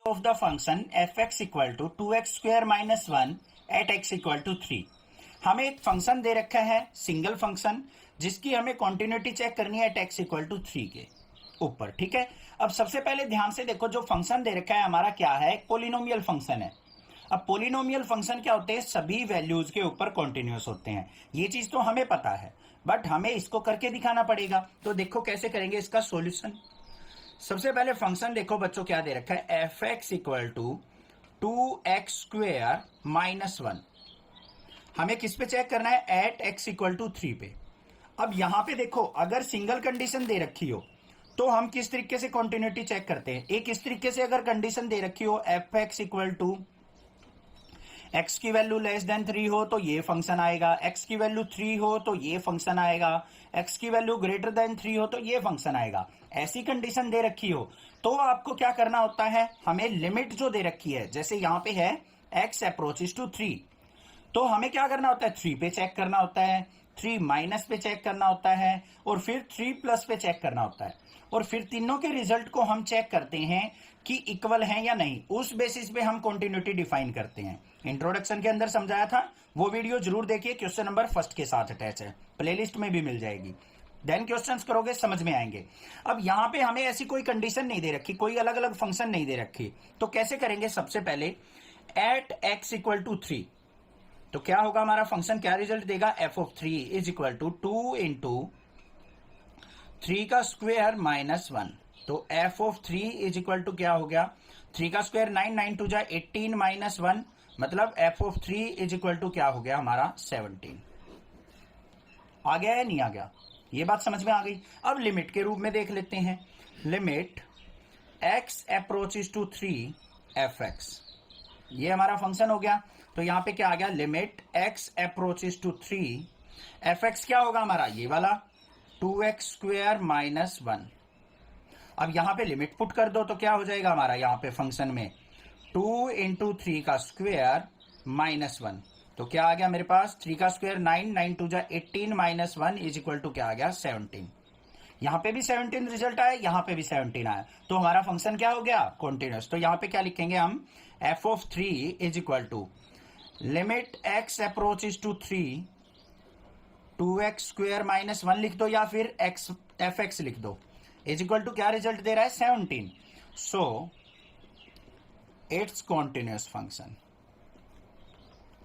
of the function fx equal to 2x square minus 1 at x equal to 3। हमें एक function दे रखा है single function जिसकी हमें कॉन्टिन्यूटी चेक करनी है एट एक्स इक्वल टू 3 के ऊपर। ठीक है, अब सबसे पहले ध्यान से देखो जो फंक्शन दे रखा है हमारा क्या है, पोलिनोमियल फंक्शन है। अब पोलिनोमियल फंक्शन क्या होते हैं, सभी वैल्यूज के ऊपर कॉन्टिन्यूअस होते हैं। ये चीज तो हमें पता है बट हमें इसको करके दिखाना पड़ेगा। तो देखो कैसे करेंगे इसका सॉल्यूशन। सबसे पहले फंक्शन देखो बच्चों क्या दे रखा है, F X equal to 2x square minus 1। हमें किस पे चेक करना है, एट एक्स इक्वल टू 3 पे। अब यहां पे देखो अगर सिंगल कंडीशन दे रखी हो तो हम किस तरीके से कॉन्टिन्यूटी चेक करते हैं। एक इस तरीके से अगर कंडीशन दे रखी हो F X equal to x की वैल्यू लेस देन 3 हो तो ये फंक्शन आएगा, x की वैल्यू 3 हो तो ये फंक्शन आएगा, x की वैल्यू ग्रेटर देन 3 हो तो ये फंक्शन आएगा। ऐसी कंडीशन दे रखी हो तो आपको क्या करना होता है, हमें लिमिट जो दे रखी है, जैसे यहां पे है x अप्रोचेस टू 3, तो हमें क्या करना होता है, 3 पे चेक करना होता है, 3 माइनस पे चेक करना होता है और फिर 3 प्लस पे चेक करना होता है। और फिर तीनों के रिजल्ट को हम चेक करते हैं कि इक्वल हैं या नहीं, उस बेसिस पे हम कॉन्टिन्यूटी डिफाइन करते हैं। इंट्रोडक्शन के अंदर समझाया था, वो वीडियो जरूर देखिए, क्वेश्चन नंबर 1 के साथ अटैच है, प्लेलिस्ट में भी मिल जाएगी। देन क्वेश्चंस करोगे समझ में आएंगे। अब यहां पे हमें ऐसी कोई कंडीशन नहीं दे रखी, कोई अलग अलग फंक्शन नहीं दे रखी, तो कैसे करेंगे। सबसे पहले एट एक्स इक्वल टू 3, तो क्या होगा हमारा फंक्शन, क्या रिजल्ट देगा, F of 3 is equal to 2 into 3 का स्क्वेयर माइनस 1। तो F of 3 is equal to क्या हो गया, 3 का स्क्वायर 9, 9 टू जा 18 माइनस 1, मतलब F of 3 is equal to क्या हो गया हमारा 17। आ गया या नहीं आ गया, ये बात समझ में आ गई। अब लिमिट के रूप में देख लेते हैं, limit x approaches to 3 F X, ये हमारा फंक्शन हो गया। तो यहां पे क्या आ गया, limit x approaches to 3 F X क्या होगा हमारा, ये वाला 2x स्क्वेयर माइनस 1। अब यहां पे लिमिट पुट कर दो तो क्या हो जाएगा हमारा, यहां पे फंक्शन में 2 इंटू 3 का स्क्वेयर माइनस 1, तो क्या आ गया मेरे पास, 3 का स्क्वायर 9, 9 टू जा 18 माइनस 1 इज इक्वल टू क्या आ गया 17। यहां पे भी 17 रिजल्ट आया, यहां पे भी 17 आया, तो हमारा फंक्शन क्या हो गया, कॉन्टिन्यूअस। तो यहां पे क्या लिखेंगे हम, F of 3 is equal to limit X approaches to 3 2x square minus 1 लिख दो या फिर x एफ एक्स लिख दो, इज इक्वल टू क्या रिजल्ट दे रहा है 17। सो इट्स कॉन्टिन्यूअस फंक्शन।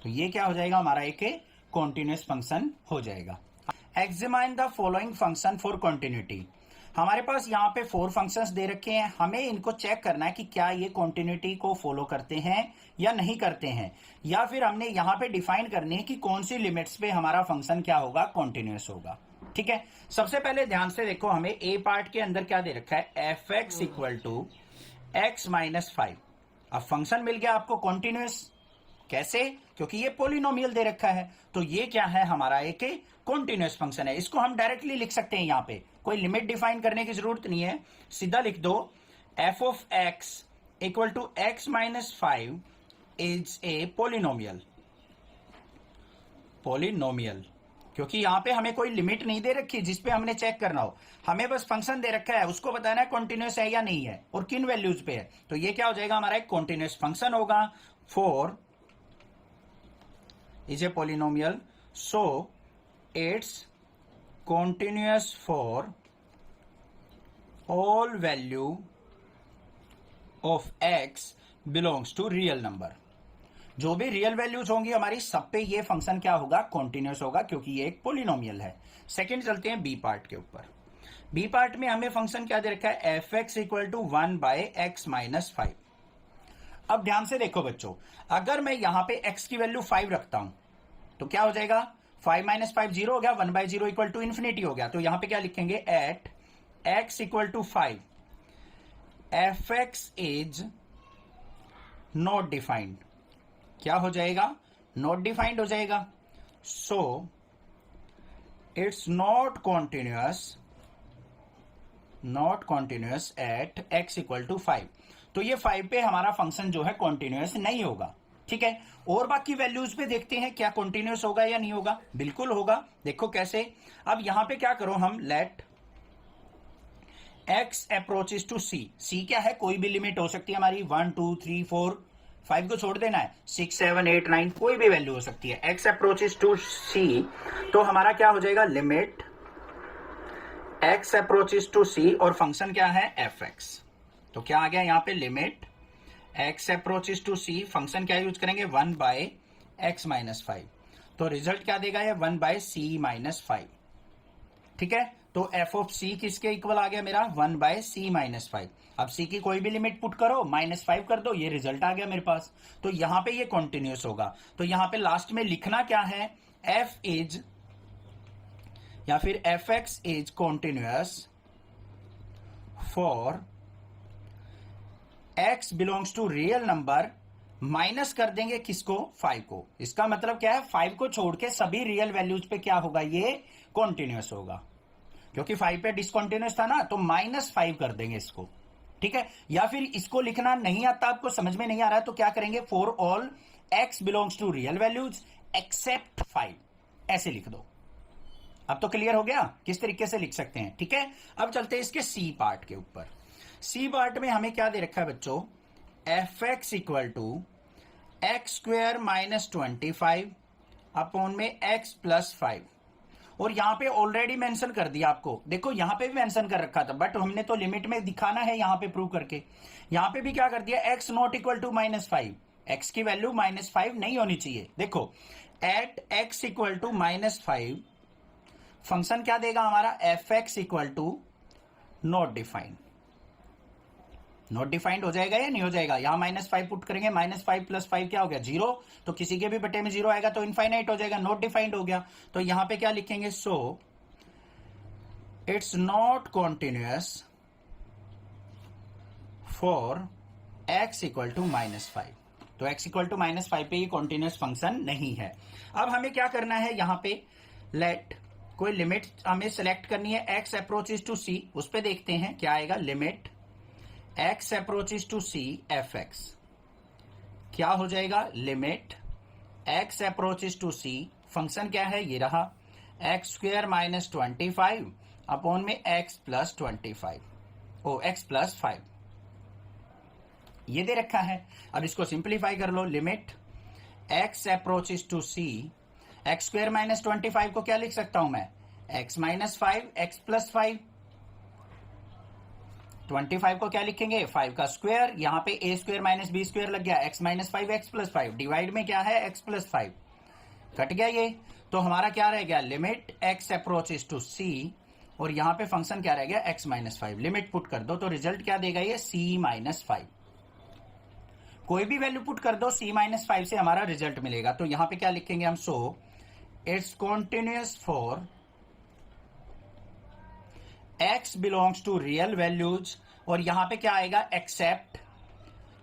तो ये क्या हो जाएगा हमारा, एक कॉन्टिन्यूअस फंक्शन हो जाएगा। Examine the following function for continuity. हमारे पास यहाँ पे 4 फंक्शंस दे रखे हैं, हमें इनको चेक करना है कि क्या ये कॉन्टिन्यूटी को फॉलो करते हैं या नहीं करते हैं, या फिर हमने यहाँ पे डिफाइन करनी है कि कौन सी लिमिट्स पे हमारा फंक्शन क्या होगा, कॉन्टिन्यूअस होगा। ठीक है, सबसे पहले ध्यान से देखो, हमें ए पार्ट के अंदर क्या दे रखा है, F X equal to X minus 5। अब फंक्शन मिल गया आपको कॉन्टिन्यूअस, कैसे, क्योंकि ये पोलिनोमियल दे रखा है, तो ये क्या है हमारा एक कॉन्टिन्यूअस फंक्शन है। इसको हम डायरेक्टली लिख सकते हैं, यहां पे कोई लिमिट डिफाइन करने की जरूरत नहीं है, सीधा लिख दो F of X equal to X minus 5 is a polynomial. Polynomial क्योंकि यहां पे हमें कोई लिमिट नहीं दे रखी जिसपे हमने चेक करना हो, हमें बस फंक्शन दे रखा है, उसको बताना है कॉन्टिन्यूअस है या नहीं है और किन वैल्यूज पे है। तो ये क्या हो जाएगा हमारा, एक कॉन्टिन्यूअस फंक्शन होगा। 4 is a polynomial, so it's continuous for all value of x belongs to real number। जो भी रियल वैल्यूज होंगी हमारी सब पे ये फंक्शन क्या होगा, कॉन्टिन्यूअस होगा, क्योंकि ये एक पोलिनोमियल है। सेकंड चलते हैं बी पार्ट के ऊपर। बी पार्ट में हमें फंक्शन क्या दे रखा है, F X equal to 1 by X minus 5। अब ध्यान से देखो बच्चों, अगर मैं यहां पे x की वैल्यू 5 रखता हूं तो क्या हो जाएगा, 5 माइनस 5 0 हो गया, 1 बाय 0 इक्वल टू इन्फिनिटी हो गया। तो यहां पे क्या लिखेंगे, at x equal to 5 F X is not defined. क्या हो जाएगा, नॉट डिफाइंड हो जाएगा। So it's not continuous at x equal to 5। तो ये 5 पे हमारा फंक्शन जो है कॉन्टिन्यूअस नहीं होगा। ठीक है, और बाकी वैल्यूज पे देखते हैं क्या कॉन्टिन्यूअस होगा या नहीं होगा, बिल्कुल होगा। देखो कैसे, अब यहां पे क्या करो हम, let x approaches to c, c क्या है, कोई भी लिमिट हो सकती है हमारी, 1 2 3 4 5 को छोड़ देना है, 6 7 8 9 कोई भी वैल्यू हो सकती है, x अप्रोचेस टू c, तो हमारा क्या हो जाएगा, limit x approaches to c और फंक्शन क्या है fx। तो क्या आ गया यहाँ पे, limit x approaches to c, function क्या यूज करेंगे, 1 बाय x माइनस 5, तो रिजल्ट क्या देगा ये, 1 बाय c माइनस 5। ठीक है, तो f ऑफ c किसके इक्वल आ गया मेरा, 1 बाय c माइनस 5। अब c की कोई भी लिमिट पुट करो, -5 कर दो, ये रिजल्ट आ गया मेरे पास। तो यहां पे ये कॉन्टिन्यूस होगा, तो यहां पे लास्ट में लिखना क्या है, f इज या फिर fx is continuous for x belongs to real number, minus कर देंगे किसको, 5 को। इसका मतलब क्या है, 5 को छोड़ के सभी रियल वैल्यूज पे क्या होगा, ये कॉन्टिन्यूस होगा, क्योंकि 5 पे डिसकॉन्टिन्यूस था ना, तो -5 कर देंगे इसको। ठीक है, या फिर इसको लिखना नहीं आता, आपको समझ में नहीं आ रहा है, तो क्या करेंगे, for all x belongs to real values except 5, ऐसे लिख दो। अब तो क्लियर हो गया किस तरीके से लिख सकते हैं। ठीक है, अब चलते हैं इसके सी पार्ट के ऊपर। सी पार्ट में हमें क्या दे रखा है बच्चों, fx equal to X square minus 25 upon में x प्लस 5, और यहां पे ऑलरेडी मेंशन कर दिया आपको, देखो यहां पे भी मेंशन कर रखा था, बट हमने तो लिमिट में दिखाना है यहां पे प्रूव करके। यहां पे भी क्या कर दिया, x not equal to -5, x की वैल्यू -5 नहीं होनी चाहिए। देखो at x equal to -5 function क्या देगा हमारा, fx equal to not defined. Not defined हो जाएगा या नहीं हो जाएगा, यहां -5 पुट करेंगे, -5 प्लस 5 क्या हो गया, 0, तो किसी के भी बटे में 0 आएगा तो इनफाइनाइट हो जाएगा, नॉट डिफाइंड हो गया। तो यहां पे क्या लिखेंगे, so it's not continuous for x equal to -5, तो x इक्वल टू -5 पे ये कॉन्टिन्यूअस फंक्शन नहीं है। अब हमें क्या करना है, यहां पे लेट कोई लिमिट हमें सेलेक्ट करनी है, x अप्रोचेस टू c, उस पे देखते हैं क्या आएगा, limit x approaches to c fx, क्या हो जाएगा, limit x approaches to c, function क्या है, ये रहा x स्क्वेयर माइनस 25 अपॉन में x प्लस 25, ओ x प्लस 5, ये दे रखा है। अब इसको सिंप्लीफाई कर लो, limit x approaches to c, x square minus 25 को क्या लिख सकता हूं मैं, x माइनस 5 x प्लस 5, 25 को क्या लिखेंगे, 5 का स्क्वायर, यहां पे a square minus b square लग गया, x minus 5 x plus 5, divide में क्या है, x प्लस 5, कट गया ये। तो हमारा क्या रह गया, limit x approaches to c, और यहां पे फंक्शन क्या रह गया, x माइनस 5, लिमिट पुट कर दो तो रिजल्ट क्या देगा ये, c माइनस 5, कोई भी वैल्यू पुट कर दो, c माइनस 5 से हमारा रिजल्ट मिलेगा। तो यहां पे क्या लिखेंगे हम, so it's continuous for x belongs to real values, और यहां पे क्या आएगा, एक्सेप्ट,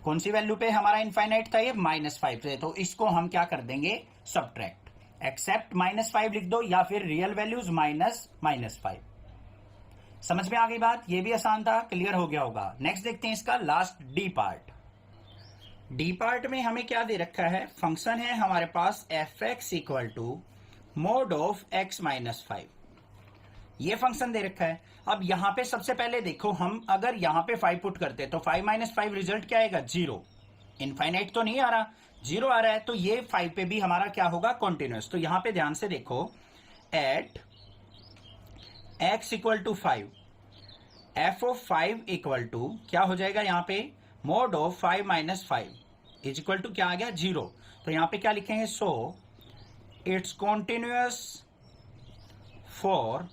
कौन सी वैल्यू पे हमारा इनफाइनाइट था ये, -5 से, तो इसको हम क्या कर देंगे, सब्ट्रैक्ट, एक्सेप्ट -5 लिख दो, या फिर रियल वैल्यूज -5। समझ में आ गई बात, ये भी आसान था, क्लियर हो गया होगा। नेक्स्ट देखते हैं इसका last D part. D part में हमें क्या दे रखा है, फंक्शन है हमारे पास fx equal to mod of x minus 5, ये फंक्शन दे रखा है। अब यहां पे सबसे पहले देखो, हम अगर यहां पे 5 पुट करते तो 5 माइनस 5 रिजल्ट क्या आएगा, 0, इनफाइनाइट तो नहीं आ रहा, 0 आ रहा है, तो ये 5 पे भी हमारा क्या होगा, कॉन्टिन्यूअस। तो यहां पे ध्यान से देखो, at x equal to 5, f of 5 equal to क्या हो जाएगा, यहां पे mod of 5 minus 5 is equal to क्या आ गया, 0। तो यहां पे क्या लिखेंगे, so it's continuous for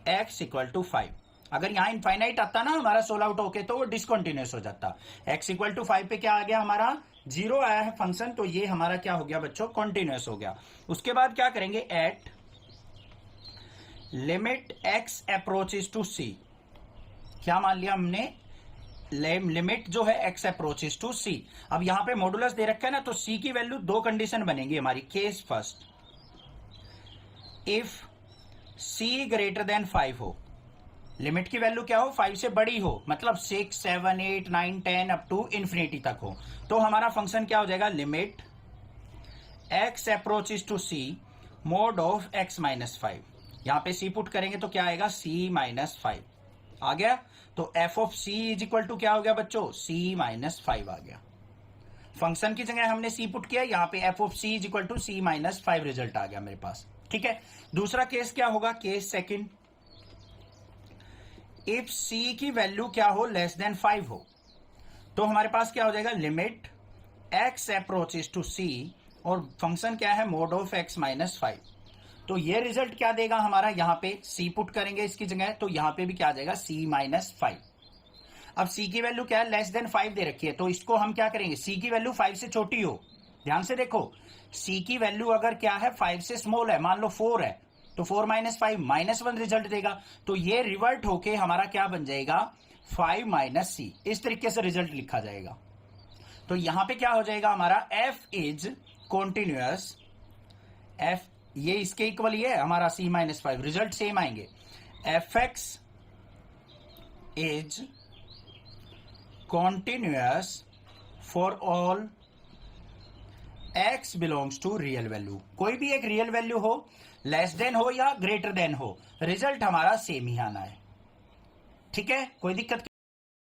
x equal to 5। अगर यहां इनफाइनाइट आता ना हमारा सोल आउट होके, तो वो डिसकंटिन्यूअस हो जाता। x इक्वल टू 5 पे क्या आ गया हमारा, 0 आया है फंक्शन, तो ये हमारा क्या हो गया बच्चों, कॉन्टिन्यूअस हो गया। उसके बाद क्या करेंगे, at limit x approaches to c, क्या मान लिया हमने, लिमिट जो है x अप्रोचेस टू c। अब यहां पे मॉडुलस दे रखा है ना, तो c की वैल्यू 2 कंडीशन बनेगी हमारी। Case first, if c greater than 5 हो, लिमिट की वैल्यू क्या हो, 5 से बड़ी हो, मतलब 6 7 8 9 10 अप टू इन्फिनिटी तक हो, तो हमारा फंक्शन क्या हो जाएगा, limit x approaches to c mod of x minus 5। यहां पे c पुट करेंगे तो क्या आएगा, c माइनस 5 आ गया। तो F of C is equal to क्या हो गया बच्चों, सी माइनस 5 आ गया। फंक्शन की जगह हमने सी पुट किया, यहां पे F of C is equal to C minus 5 result आ गया मेरे पास। ठीक है, दूसरा केस क्या होगा, केस सेकंड, इफ सी की वैल्यू क्या हो, लेस देन 5 हो, तो हमारे पास क्या हो जाएगा, लिमिट एक्स अप्रोचेस टू सी, और फंक्शन क्या है, मोड ऑफ एक्स माइनस 5। तो ये रिजल्ट क्या देगा हमारा, यहां पे सी पुट करेंगे इसकी जगह, तो यहां पे भी क्या आ जाएगा, सी माइनस 5। अब सी की वैल्यू क्या है, लेस देन 5 दे रखी है, तो इसको हम क्या करेंगे, सी की वैल्यू 5 से छोटी हो, ध्यान से देखो, सी की वैल्यू अगर क्या है 5 से स्मॉल है, मान लो 4 है, तो 4 माइनस 5 -1 रिजल्ट देगा। तो ये रिवर्ट होके हमारा क्या बन जाएगा, 5 माइनस सी, इस तरीके से रिजल्ट लिखा जाएगा। तो यहां पे क्या हो जाएगा हमारा, एफ इज कॉन्टिन्यूअस, एफ ये इसके इक्वल ही है हमारा सी माइनस 5, रिजल्ट सेम आएंगे, F X is continuous for all x belongs to real value, कोई भी एक रियल वैल्यू हो, लेस देन हो या ग्रेटर देन हो, रिजल्ट हमारा सेम ही आना है। ठीक है, कोई दिक्कत